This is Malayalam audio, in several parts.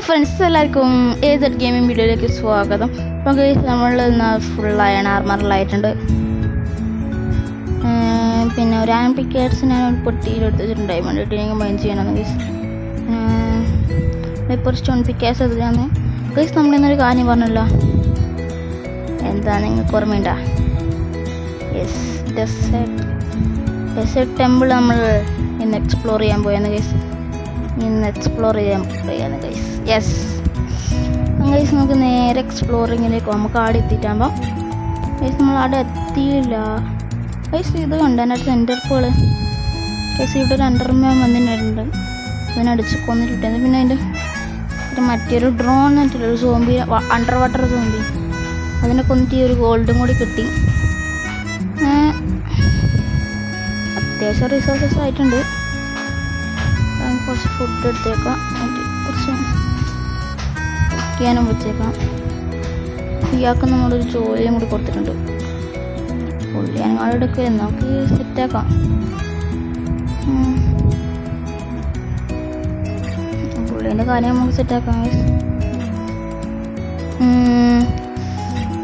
ഫ്രണ്ട്സ് എല്ലാവർക്കും ഏതൊരു ഗെയിമിംഗ് വീഡിയോയിലേക്ക് സ്വാഗതം. അപ്പോൾ നമ്മൾ ഫുൾ അയൺ ആർമറിലായിട്ടുണ്ട്. പിന്നെ ഒരു ആൻ പിക്കേറ്റ്സ് ഞാൻ ഒരു പൊട്ടിയിൽ എടുത്തിട്ടുണ്ട്. ഡയമണ്ട് ഇട്ടില്ലെങ്കിൽ മൈൻഡ് ചെയ്യണമെന്ന് ഗൈസ്. ഇപ്പോൾ ഒരു സ്റ്റോൺ പിക്കേഴ്സ് എടുത്തിട്ടാണ് ഗൈസ്. നമ്മളിന്നൊരു കാര്യം പറഞ്ഞല്ലോ, എന്താ നിങ്ങൾക്ക് ഓർമ്മയുണ്ടാ? യെസ്, ഡെസേർട്ട് ടെമ്പിൾ നമ്മൾ ഇന്ന് എക്സ്പ്ലോർ ചെയ്യാൻ പോയെന്ന് ഗൈസ്. യെസ് ഗൈസ്, നമുക്ക് നേരെ എക്സ്പ്ലോറിങ്ങിലേക്ക് നമുക്ക് ആടെ എത്തിയിട്ടാകുമ്പോൾ ഗൈസ് നമ്മൾ അവിടെ എത്തിയില്ല ഗൈസ്. ഇത് കണ്ട എൻ്റെ അടുത്ത് എൻ്റർപ്പോൾ ഗൈസ് ഇവിടെ ഒരു അണ്ടർമാൻ വന്നിട്ടുണ്ട്. അതിനടിച്ച് കൊന്നിട്ടുണ്ട്. പിന്നെ അതിൻ്റെ മറ്റൊരു ഡ്രോൺ എന്നിട്ടൊരു സോംബി, അണ്ടർ വാട്ടർ സോംബി, അതിനെ കൊന്നിട്ട് ഒരു ഗോൾഡും കൂടി കിട്ടി. അത്യാവശ്യം റിസോഴ്സസ് ആയിട്ടുണ്ട്. കുറച്ച് ഫുഡ് എടുത്തേക്കാം, കുറച്ച് കുക്കിയാനും വെച്ചേക്കാം. ഇയാൾക്ക് നമ്മളൊരു ജോലിയും കൂടി കൊടുത്തിട്ടുണ്ട്. പുള്ളിയാനും ആളെടുക്കുക, നമുക്ക് സെറ്റാക്കാം. പുള്ളീൻ്റെ കാര്യം നമുക്ക് സെറ്റാക്കാം.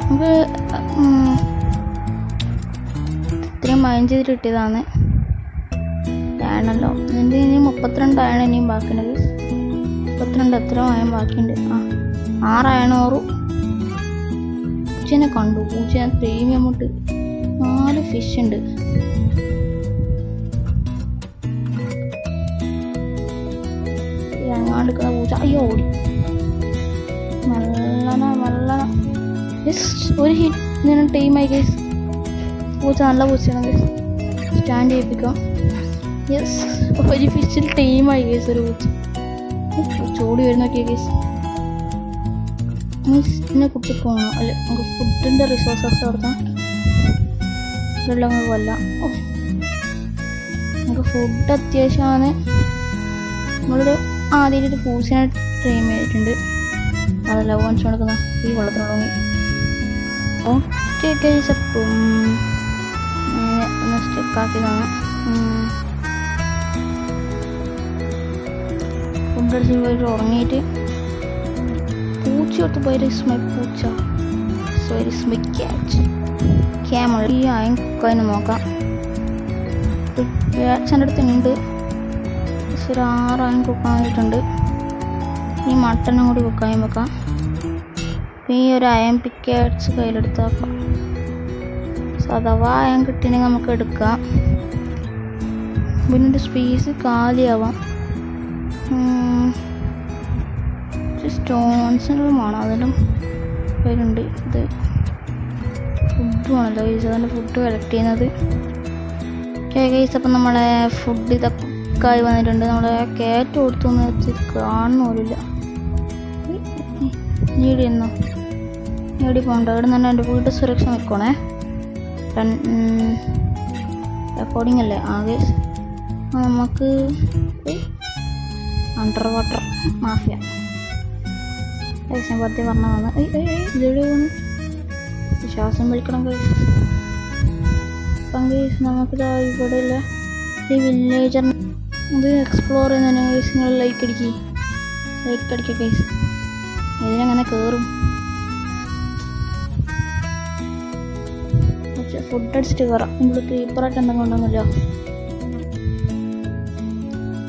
നമുക്ക് ഇത്രയും മൈൻഡ് ചെയ്തിട്ട് കിട്ടിയതാണ് ആണല്ലോ. ഇതിൻ്റെ ഇനി 32 അയൺ ഇനിയും ബാക്കിയുണ്ട്. 32 എത്ര അയൺ ബാക്കിയുണ്ട്? 6 അയണോറും. പൂച്ചേനെ കണ്ടു, പൂച്ചേനെ പ്രീമിയം ഇട്ട് 4 ഫിഷ് ഉണ്ട്. ഇറങ്ങാണ്ടിരിക്കുന്ന പൂച്ച അയ്യോ ഓടി. നല്ല ഒരു ഹിറ്റ് ഇങ്ങനെ ടീമായി ഗൈസ്. പൂച്ച നല്ല പൂച്ചയാണ് ഗൈസ്. സ്റ്റാൻഡ് ചെയ്യിപ്പിക്കാം. യെസ്, ഒരു ഫിഷിൽ ടീമായി കേസ്. ഒരു പൂച്ച ഓടി വരുന്നൊക്കെ കേസ്. ഇതിനെ കുട്ടി പോകണം അല്ലെ? നമുക്ക് ഫുഡിൻ്റെ റിസോഴ്സസ് കൊടുത്താൽ വെള്ളം കൊല്ലാം. നമുക്ക് ഫുഡ് അത്യാവശ്യമാണ്. നമ്മളൊരു ആദ്യം ഒരു പൂസിനെ ട്രെയിൻ ചെയ്തിട്ടുണ്ട്. അതല്ല കാണിച്ചു കൊടുക്കുന്ന ഈ വെള്ളത്തിനുള്ളി. ഓക്കെ കേസ്, അപ്പം ഒന്ന് സ്റ്റെക്കാക്കിയതാണ്. ഫുഡ് അടിച്ച് പോയിട്ട് ഉറങ്ങിയിട്ട് പൂച്ച കൊടുത്ത് പോയി പൂച്ച ക്യാമറ ഈ അയക്കതിന് നോക്കാം. ക്യാറ്റ്സിൻ്റെ അടുത്തുണ്ട്. ഒരു 6 അയൺ കുക്കാനായിട്ടുണ്ട്. ഈ മട്ടനും കൂടി കുക്കായും വെക്കാം. ഈ ഒരു അയൺ പിക്കേറ്റ്സ് കയ്യിലെടുത്താക്കാം. അഥവാ അയൺ കിട്ടിയെങ്കിൽ നമുക്ക് എടുക്കാം. പിന്നെ ഒരു സ്പേസ് കാലിയാവാം. സ്റ്റോൺസിനും വേണം, അതിലും പേരുണ്ട്. ഇത് ഫുഡ് വേണമല്ലോ ഗൈസ്, അതിൻ്റെ ഫുഡ് കളക്ട് ചെയ്യുന്നത്. ഓക്കെ ഗൈസ്, അപ്പം നമ്മളെ ഫുഡ് ഇതൊക്കെ ആയി വന്നിട്ടുണ്ട്. നമ്മളെ കാറ്റ് കൊടുത്തൊന്ന് വെച്ച് കാണുന്ന പോലില്ല. നീടി എന്നോ നീടി പോകണ്ട. ഇവിടെ നിന്ന് തന്നെ എൻ്റെ വീട് സുരക്ഷ നിൽക്കണേ. റെക്കോർഡിംഗ് അല്ലേ? ഗൈസ് നമുക്ക് അണ്ടർ വാട്ടർ മാഫിയ ഞാൻ പറ്റി പറഞ്ഞതാണ്. ഇതെവിടെ വന്ന് ശ്വാസം വലിക്കണം കഴിച്ച്. അപ്പം കഴിച്ച് നമുക്കിതാ ഇവിടെയുള്ള ഈ വില്ലേജർ ഇത് എക്സ്പ്ലോർ ചെയ്യുന്നതിന് കഴിച്ച് നിങ്ങൾ ലൈക്ക് അടിക്കുക കഴിച്ച്. ഇതിനങ്ങനെ കയറും. പക്ഷെ ഫുഡ് അടിച്ചിട്ട് കയറാം. ഇവിടെ ക്രീപ്പറായിട്ട് എന്തെങ്കിലും ഉണ്ടെന്നല്ലോ.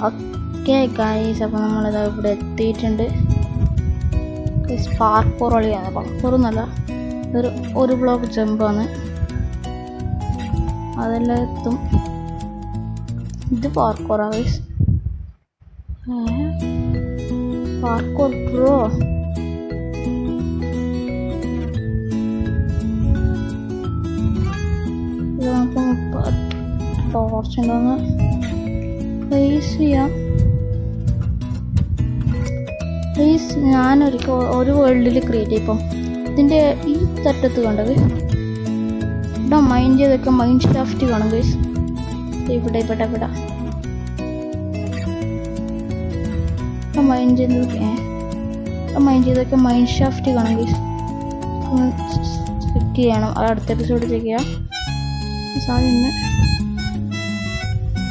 ഓക്കെ ഗൈസ്, അപ്പോൾ നമ്മളിതാ ഇവിടെ എത്തിയിട്ടുണ്ട്. പാർക്കോർ കളിയാണ്. പാർക്കോറൊന്നുമല്ല, ഒരു ബ്ലോക്ക് ജമ്പാണ്. അതെല്ലാം എത്തും. ഇത് പാർക്കോറാ ഗൈസ്. Parkour pro. ഇത് നമുക്ക് ടോർച്ചുണ്ടോന്ന് ഫേസ് ചെയ്യാം. പ്ലീസ് ഞാനൊരിക്കൽ ഒരു വേൾഡിൽ ക്രിയേറ്റ് ചെയ്യും. ഇപ്പം ഇതിൻ്റെ ഈ തട്ടത്ത് കണ്ടത് ഇവിടെ മൈൻഡ് ചെയ്തൊക്കെ മൈൻഡ് ഷാഫ്റ്റ് കാണും ഗൈസ്. ഇവിടെ മൈൻഡ് ചെയ്തൊക്കെ മൈൻഡ് ഷാഫ്റ്റ് കാണും ഗൈസ്. ചെക്ക് ചെയ്യണം. അത് അടുത്ത എപ്പിസോഡ് ചെക്ക് ചെയ്യാം. സാധ്യത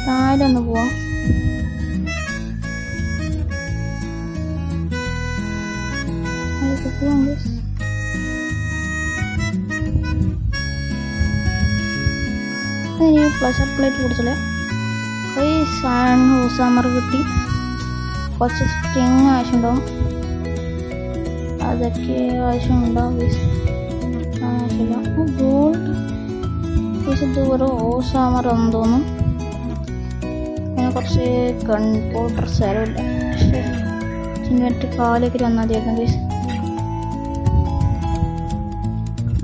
താഴെ ഒന്ന് പോവാം. പ്ലഷർ പ്ലേറ്റ് കുടിച്ചല്ലേ സമ്മർ കിട്ടി. കുറച്ച് സ്ട്രിങ് ആവശ്യമുണ്ടാവും, അതൊക്കെ ആവശ്യമുണ്ടാവും. ആവശ്യമില്ല. ഗോൾഡ് ഇത് ഒരു ഓസാമർ എന്ന് തോന്നും. പിന്നെ കുറച്ച് ഗൺ പൗഡർ സ്ഥലമില്ല, പക്ഷേ ചിന്നിട്ട് കാലേക്ക് വന്നാൽ മതിയായിരുന്നു ഗൈസ്.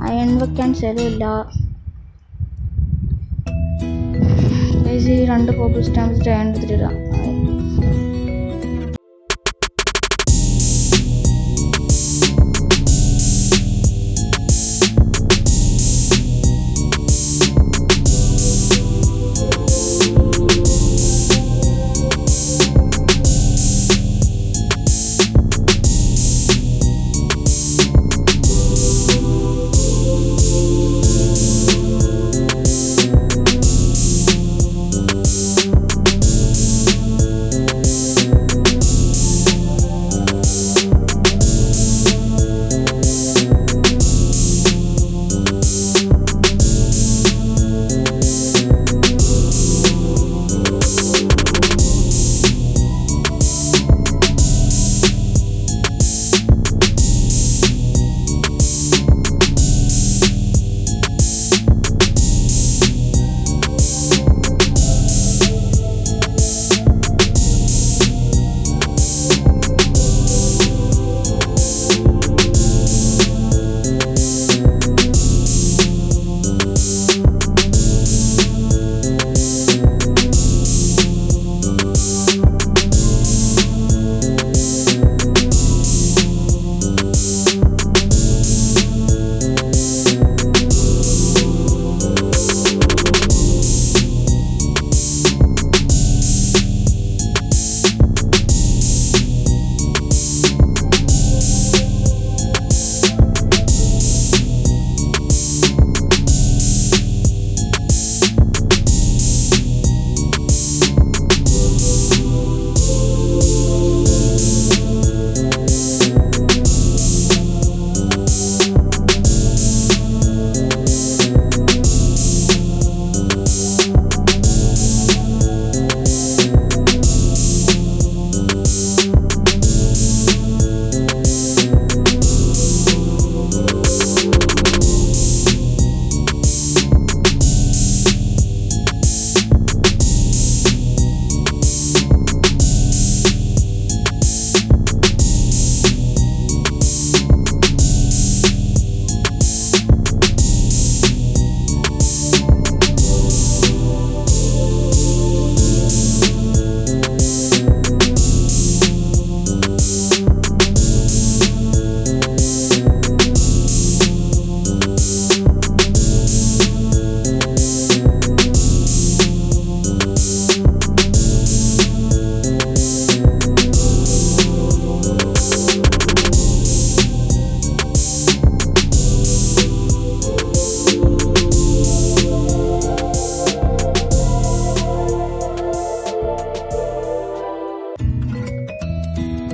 അയൺ വെക്കാൻ സ്ഥലമില്ല ഗൈസ്. ഈ 2 കോപ്പിൾ സ്റ്റാമ്പ് അയൺ എടുത്തിട്ടില്ല.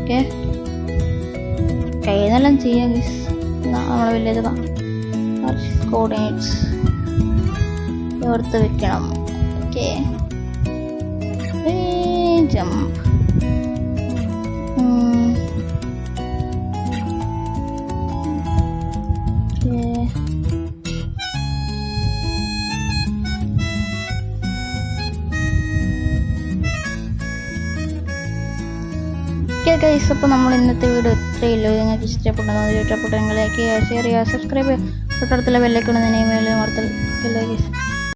ഓക്കെ, കഴിയുന്നെല്ലാം ചെയ്യാം ഗൈസ്. നമ്മൾ വലിയത് കോർഡിനേറ്റ്സ് ഓർത്ത് വെക്കണം. Okay, jump. ഗൈസ്, അപ്പോൾ നമ്മൾ ഇന്നത്തെ വീഡിയോ ഇത്രയുള്ളൂ. നിങ്ങൾക്ക് ഇഷ്ടപ്പെട്ടെങ്കിൽ ലൈക്ക് ചെയ്യുക, ഷെയർ ചെയ്യുക, സബ്സ്ക്രൈബ് ചെയ്യുക, തൊട്ടടുത്തുള്ള ബെല്ലൈക്കൺ തന്നെ മേലെ മറത്തൽ. ഗൈസ്.